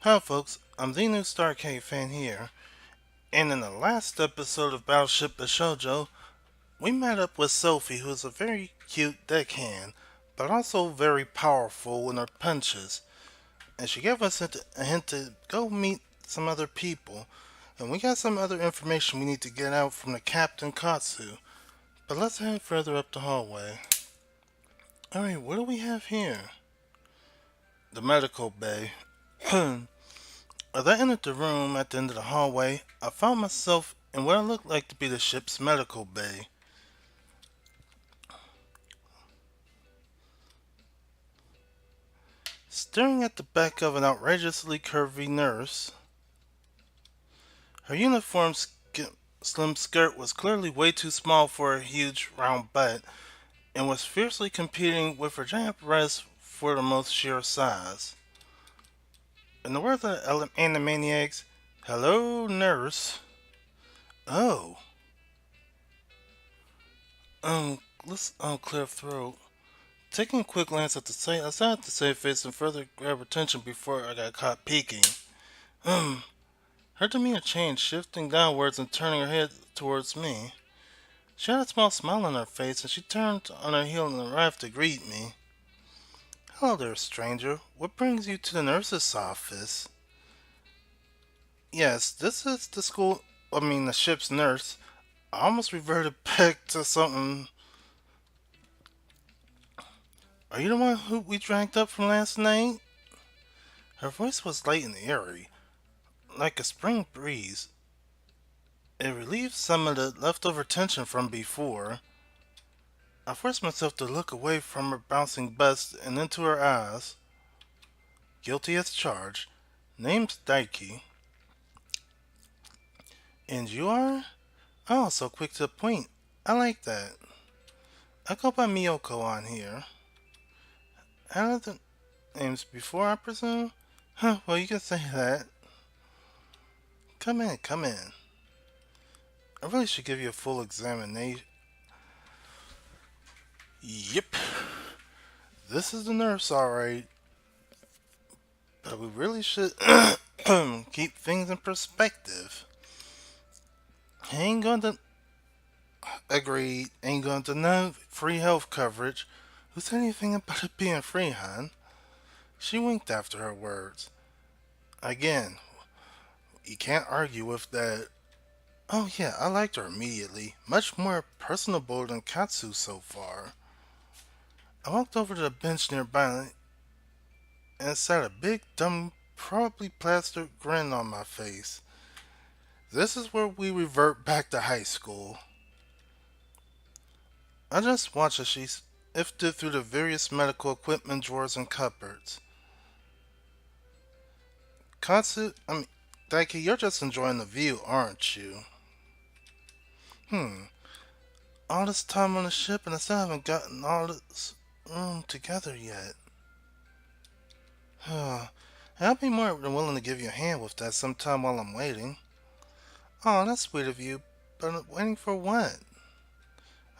Hi folks, I'm the newstarcadefan here, and in the last episode of Battleship Bishojo, we met up with Sophie, who's a very cute deckhand, but also very powerful in her punches, and she gave us a hint to go meet some other people, and we got some other information we need to get out from the Captain Katsu, but let's head further up the hallway. Alright, what do we have here? The medical bay. As I entered the room at the end of the hallway, I found myself in what looked like to be the ship's medical bay. Staring at the back of an outrageously curvy nurse, her slim skirt was clearly way too small for her huge round butt and was fiercely competing with her giant breasts for the most sheer size. In the words of the Animaniacs, hello, nurse. Oh, let's clear throat. Taking a quick glance at the site, I decided to save face and further grab attention before I got caught peeking. Hmm. Her demeanor changed, shifting downwards and turning her head towards me. She had a small smile on her face, and she turned on her heel and arrived to greet me. Hello there, stranger. What brings you to the nurse's office? Yes, this is the ship's nurse. I almost reverted back to something. Are you the one who we dragged up from last night? Her voice was light and airy, like a spring breeze. It relieved some of the leftover tension from before. I forced myself to look away from her bouncing bust and into her eyes. Guilty as charged. Name's Daiki. And you are? Oh, so quick to the point. I like that. I go by Miyoko on here. How are the names before, I presume? Huh, well, you can say that. Come in, come in. I really should give you a full examination. Yep. This is the nurse, alright. But we really should keep things in perspective. Ain't gonna agree, ain't gonna deny free health coverage. Who said anything about it being free, hon? She winked after her words. Again, you can't argue with that. Oh yeah, I liked her immediately. Much more personable than Katsu so far. I walked over to the bench nearby and sat a big, dumb, probably plastered grin on my face. This is where we revert back to high school. I just watched as she sifted through the various medical equipment drawers and cupboards. Katsu, Daiki, you're just enjoying the view, aren't you? Hmm. All this time on the ship and I still haven't gotten all this room together yet. I'll be more than willing to give you a hand with that sometime while I'm waiting. Oh, that's sweet of you, but waiting for what?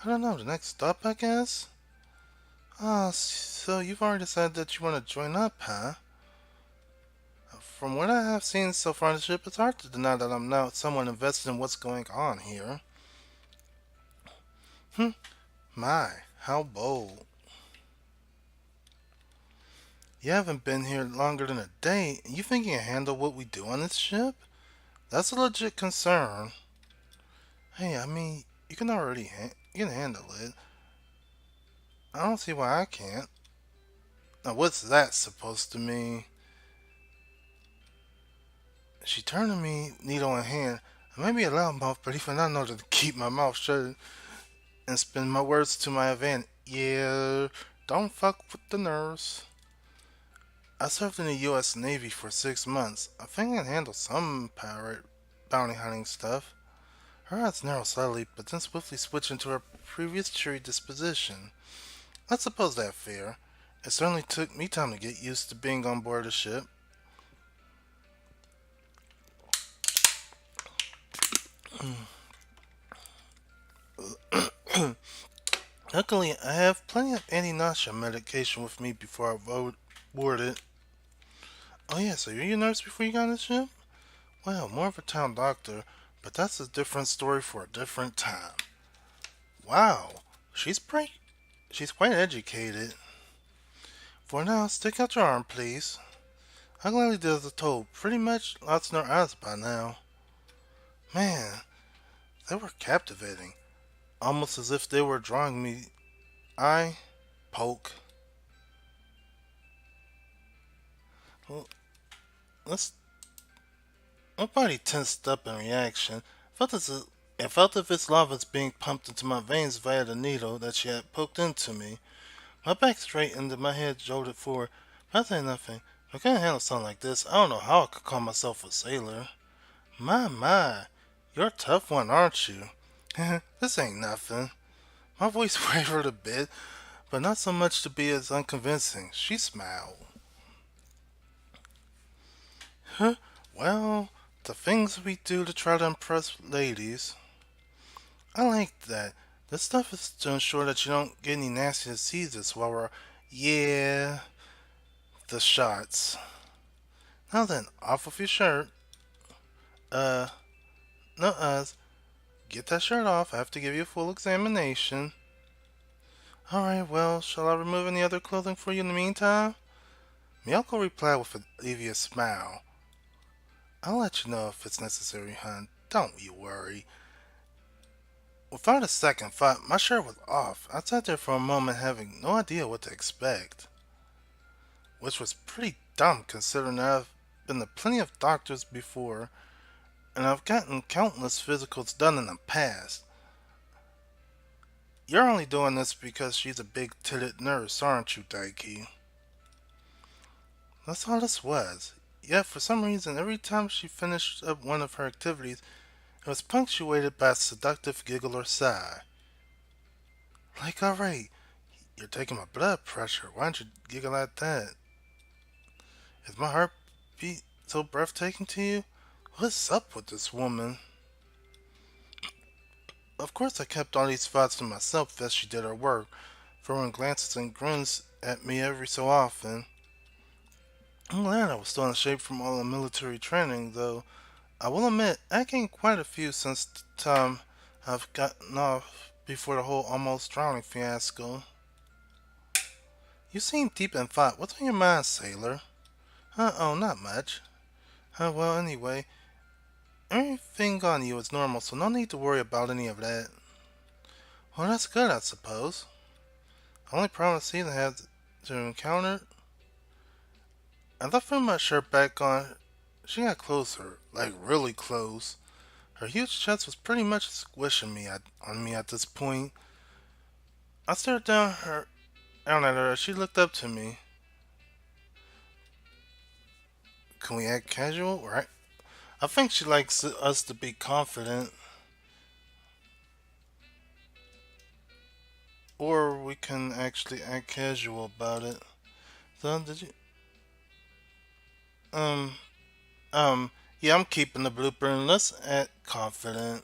I don't know, the next stop, I guess? Ah, so you've already decided that you want to join up, huh? From what I have seen so far on the ship, it's hard to deny that I'm now somewhat invested in what's going on here. Hmm, my, how bold. You haven't been here longer than a day, and you think you can handle what we do on this ship? That's a legit concern. Hey, you can you can handle it. I don't see why I can't. Now, what's that supposed to mean? She turned to me, needle in hand. I may be a loudmouth, but even I know to keep my mouth shut and spin my words to my advantage. Yeah, don't fuck with the nurse. I served in the U.S. Navy for 6 months. I think I can handle some pirate bounty hunting stuff. Her eyes narrowed slightly, but then swiftly switched into her previous cheery disposition. I suppose that's fair. It certainly took me time to get used to being on board a ship. Luckily, I have plenty of anti-nausea medication with me before I board it. Oh yeah, so you're a nurse before you got on the ship? Well, more of a town doctor, but that's a different story for a different time. Wow, she's pretty. She's quite educated. For now, stick out your arm, please. I gladly did as told. Pretty much lost in her eyes by now. Man, they were captivating. Almost as if they were drawing me. I poke. Well, let's. My body tensed up in reaction. I felt as if its lava was being pumped into my veins via the needle that she had poked into me. My back straightened and my head jolted forward. But I said nothing. If I can't handle something like this, I don't know how I could call myself a sailor. My, you're a tough one, aren't you? This ain't nothing. My voice wavered a bit, but not so much to be as unconvincing. She smiled. Huh? Well, the things we do to try to impress ladies. I like that. This stuff is to ensure that you don't get any nasty diseases while we're, yeah, the shots. Now then, off with your shirt. Uh, no us. Get that shirt off. I have to give you a full examination. Alright, well, shall I remove any other clothing for you in the meantime? Miyoko replied with a devious smile. I'll let you know if it's necessary, hon. Don't you worry. Without a second thought, my shirt was off. I sat there for a moment having no idea what to expect. Which was pretty dumb considering I've been to plenty of doctors before and I've gotten countless physicals done in the past. You're only doing this because she's a big-titted nurse, aren't you, Daiki? That's all this was. Yet, for some reason, every time she finished up one of her activities, it was punctuated by a seductive giggle or sigh. Like, alright, you're taking my blood pressure. Why don't you giggle at that? Is my heartbeat so breathtaking to you? What's up with this woman? Of course, I kept all these thoughts to myself as she did her work, throwing glances and grins at me every so often. I'm glad I was still in shape from all the military training, though. I will admit, I gained quite a few since the time I've gotten off before the whole almost drowning fiasco. You seem deep in thought. What's on your mind, sailor? Oh, not much. Well, anyway, everything on you is normal, so no need to worry about any of that. Well, that's good, I suppose. The only problem I see that I have to encounter. As I threw my shirt back on, she got closer, like really close. Her huge chest was pretty much squishing on me at this point. I stared down at her as she looked up to me. Can we act casual? Right? I think she likes us to be confident. Or we can actually act casual about it. So, did you. Um, yeah, I'm keeping the blooper and let's act confident.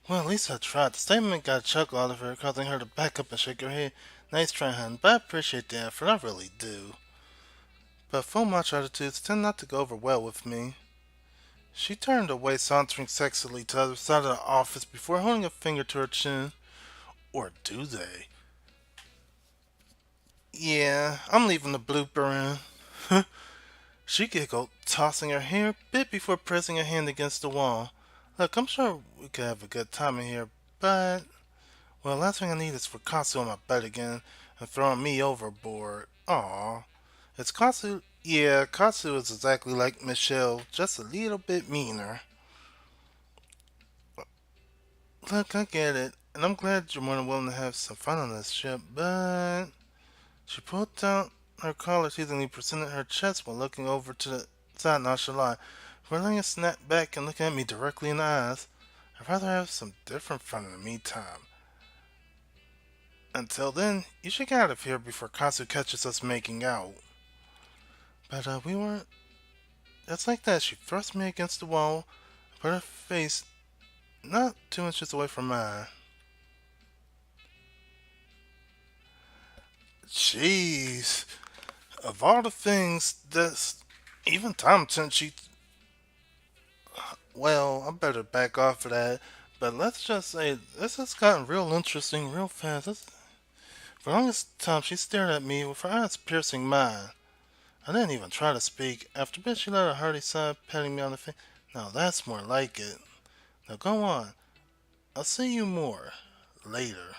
Well, at least I tried. The statement got a chuckle out of her, causing her to back up and shake her head. Nice try, hun, but I appreciate the effort, I really do. But full macho attitudes tend not to go over well with me. She turned away, sauntering sexily to the other side of the office before holding a finger to her chin. Or do they? Yeah, I'm leaving the blooper in. She giggled, tossing her hair a bit before pressing her hand against the wall. Look, I'm sure we could have a good time in here, but... Well, last thing I need is for Katsu on my butt again and throwing me overboard. Aw. It's Katsu? Yeah, Katsu is exactly like Michelle, just a little bit meaner. Look, I get it, and I'm glad you're more than willing to have some fun on this ship, but... She pulled down her collar, teasingly presented her chest while looking over to the side nonchalant. Before letting it snap back and looking at me directly in the eyes. I'd rather have some different fun in the meantime. Until then, you should get out of here before Katsu catches us making out. But we weren't. Just like that, she thrust me against the wall, put her face not 2 inches away from mine. Jeez, a Of all the things that's even Time Tenshi, well, I better back off of that. But let's just say this has gotten real interesting real fast. For the longest time, she stared at me with her eyes piercing mine. I didn't even try to speak. After a bit, she let a hearty sigh, patting me on the face. Now that's more like it. Now go on. I'll see you more later.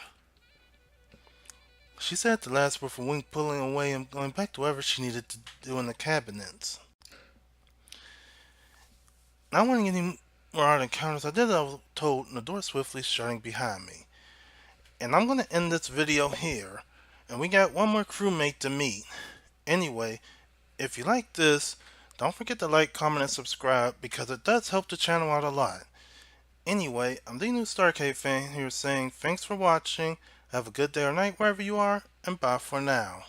She said the last word for Wing, pulling away and going back to whatever she needed to do in the cabinets. Not wanting any more hard encounters, I did as I was told, and the door swiftly shutting behind me. And I'm gonna end this video here. And we got one more crewmate to meet. Anyway, if you like this, don't forget to like, comment, and subscribe because it does help the channel out a lot. Anyway, I'm the new Starcade fan here saying thanks for watching, have a good day or night wherever you are, and bye for now.